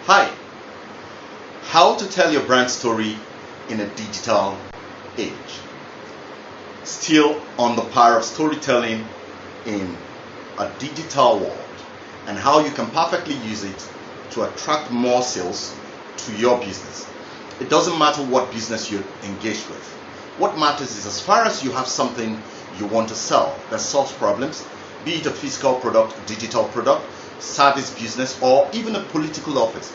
Hi, how to tell your brand story in a digital age. Still on the power of storytelling in a digital world and how you can perfectly use it to attract more sales to your business. It doesn't matter what business you're engaged with. What matters is as far as you have something you want to sell that solves problems, be it a physical product, digital product, service business, or even a political office.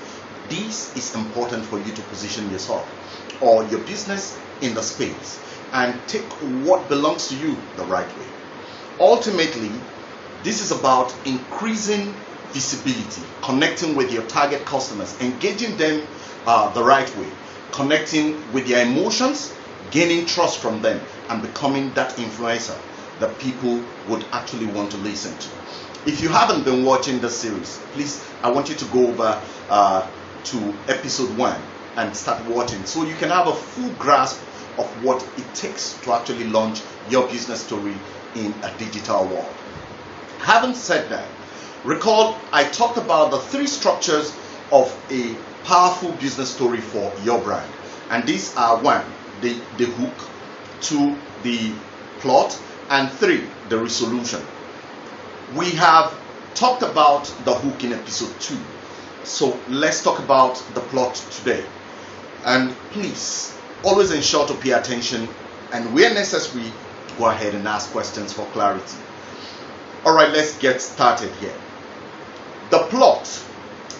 This is important for you to position yourself or your business in the space and take what belongs to you the right way. Ultimately, this is about increasing visibility, connecting with your target customers, engaging them the right way, connecting with their emotions, gaining trust from them, and becoming that influencer that people would actually want to listen to. If you haven't been watching this series, please, I want you to go over to episode 1 and start watching so you can have a full grasp of what it takes to actually launch your business story in a digital world. Having said that, recall I talked about the 3 structures of a powerful business story for your brand. And these are 1, the hook, 2, the plot, and 3, the resolution. We have talked about the hook in episode 2. So let's talk about the plot today. And please, always ensure to pay attention and where necessary, go ahead and ask questions for clarity. Alright, let's get started here. The plot,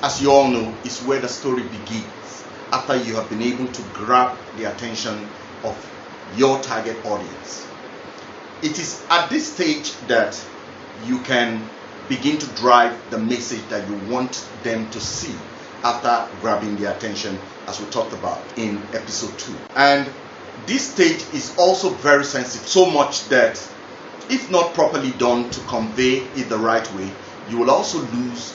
as you all know, is where the story begins after you have been able to grab the attention of your target audience. It is at this stage that you can begin to drive the message that you want them to see after grabbing their attention, as we talked about in episode 2. And this stage is also very sensitive, so much that if not properly done to convey it the right way, you will also lose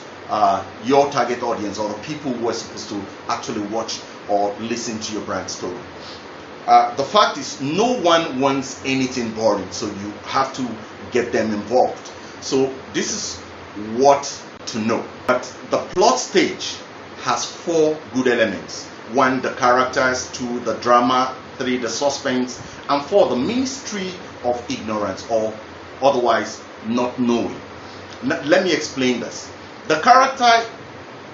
your target audience or the people who are supposed to actually watch or listen to your brand story. The fact is, no one wants anything boring, so you have to get them involved. So this is what to know. But the plot stage has 4 good elements. 1, the characters. 2, the drama. 3, the suspense. And 4, the mystery of ignorance, or otherwise not knowing. Let me explain this. The character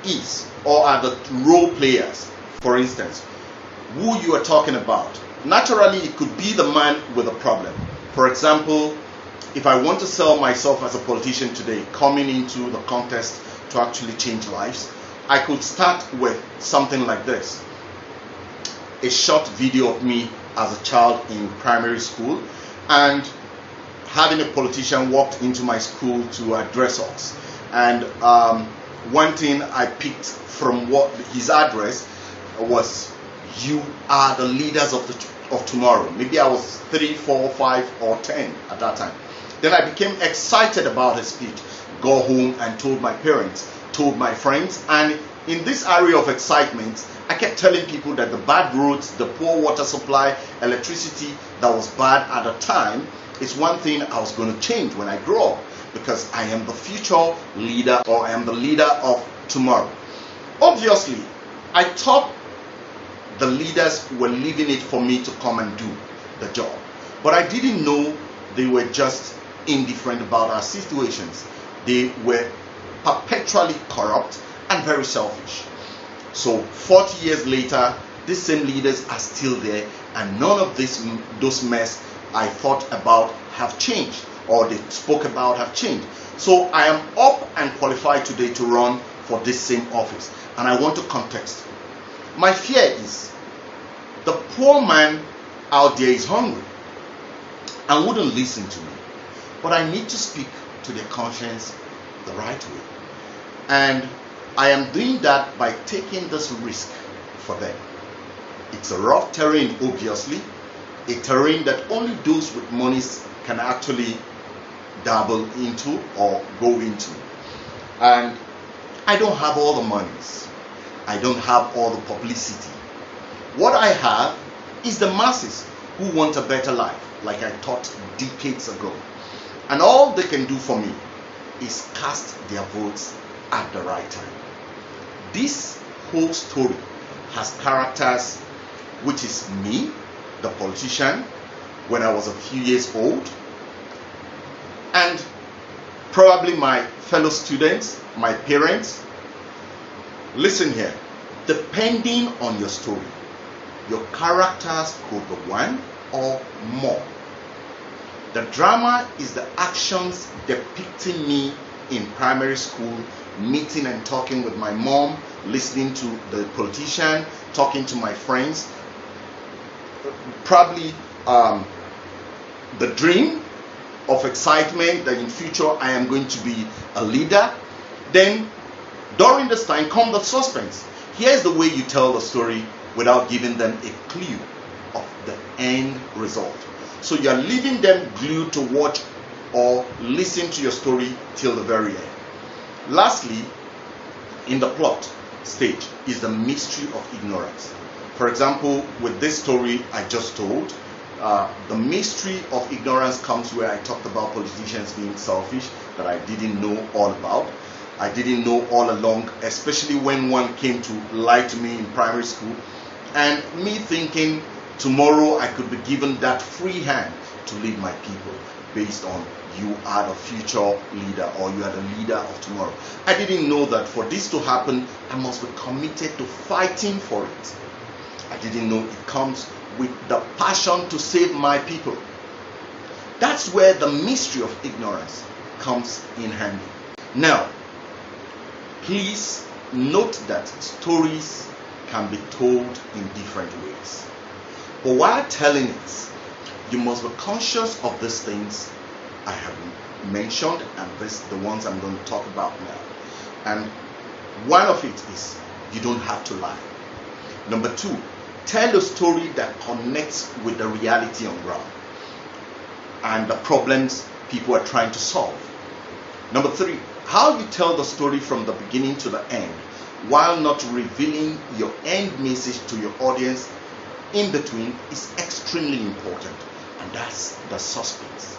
is, or are the role players, for instance, who you are talking about. Naturally, it could be the man with a problem. For example, if I want to sell myself as a politician today, coming into the contest to actually change lives, I could start with something like this. A short video of me as a child in primary school and having a politician walked into my school to address us. And one thing I picked from what his address was, "You are the leaders of tomorrow." Maybe I was 3, 4, 5, or 10 at that time. Then I became excited about his speech. Go home and told my parents, told my friends, and in this area of excitement, I kept telling people that the bad roads, the poor water supply, electricity that was bad at the time is one thing I was going to change when I grow up, because I am the future leader, or I am the leader of tomorrow. Obviously, I thought the leaders were leaving it for me to come and do the job, but I didn't know they were just indifferent about our situations. They were perpetually corrupt and very selfish. So 40 years later, these same leaders are still there, and none of those mess I thought about have changed, or they spoke about have changed. So I am up and qualified today to run for this same office, and I want to contest. My fear is the poor man out there is hungry and wouldn't listen to me. But I need to speak to their conscience the right way. And I am doing that by taking this risk for them. It's a rough terrain, obviously, a terrain that only those with monies can actually dabble into or go into. And I don't have all the monies. I don't have all the publicity. What I have is the masses who want a better life, like I taught decades ago. And all they can do for me is cast their votes at the right time. This whole story has characters, which is me, the politician, when I was a few years old, and probably my fellow students, my parents. Listen here, depending on your story, your characters could be one or more. The drama is the actions depicting me in primary school, meeting and talking with my mom, listening to the politician, talking to my friends. Probably the dream of excitement that in future I am going to be a leader. Then during this time comes the suspense. Here's the way you tell the story without giving them a clue of the end result. So you're leaving them glued to watch or listen to your story till the very end. Lastly, in the plot stage is the mystery of ignorance. For example, with this story I just told, the mystery of ignorance comes where I talked about politicians being selfish, that I didn't know all about. I didn't know all along, especially when one came to lie to me in primary school, and me thinking tomorrow I could be given that free hand to lead my people based on you are the future leader or you are the leader of tomorrow. I didn't know that for this to happen, I must be committed to fighting for it. I didn't know it comes with the passion to save my people. That's where the mystery of ignorance comes in handy. Now, please note that stories can be told in different ways. But while telling it, you must be conscious of these things I have mentioned and the ones I'm going to talk about now. And one of it is you don't have to lie. Number two, tell a story that connects with the reality on ground and the problems people are trying to solve. Number three, how you tell the story from the beginning to the end while not revealing your end message to your audience in between is extremely important, and that's the suspense.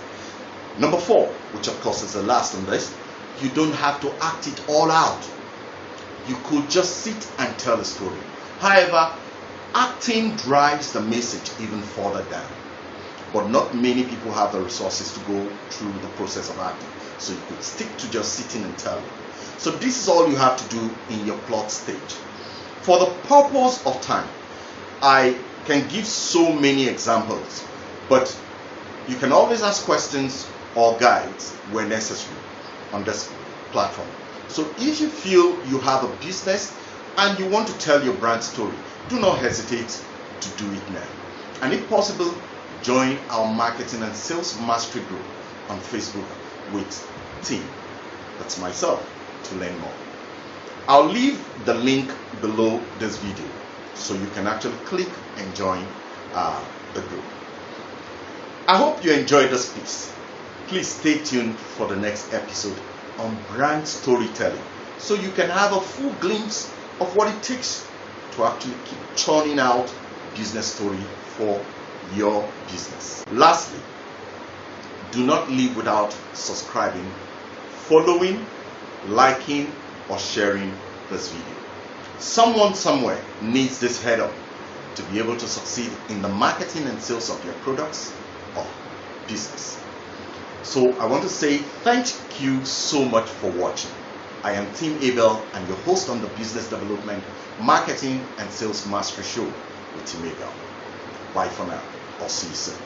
Number four, which of course is the last on this, you don't have to act it all out. You could just sit and tell a story. However, acting drives the message even further down, but not many people have the resources to go through the process of acting, so you could stick to just sitting and telling. So this is all you have to do in your plot stage. For the purpose of time, I can give so many examples, but you can always ask questions or guides where necessary on this platform. So if you feel you have a business and you want to tell your brand story, do not hesitate to do it now. And if possible, join our marketing and sales mastery group on Facebook with Tim, that's myself, to learn more. I'll leave the link below this video so you can actually click and join the group. I hope you enjoyed this piece. Please stay tuned for the next episode on brand storytelling so you can have a full glimpse of what it takes to actually keep churning out business story for your business. Lastly, do not leave without subscribing, following, liking, or sharing this video. Someone somewhere needs this head up to be able to succeed in the marketing and sales of your products or business. So I want to say thank you so much for watching. I am Tim Abel and your host on the Business Development, Marketing and Sales Mastery Show with Tim Abel. Bye for now. I'll see you soon.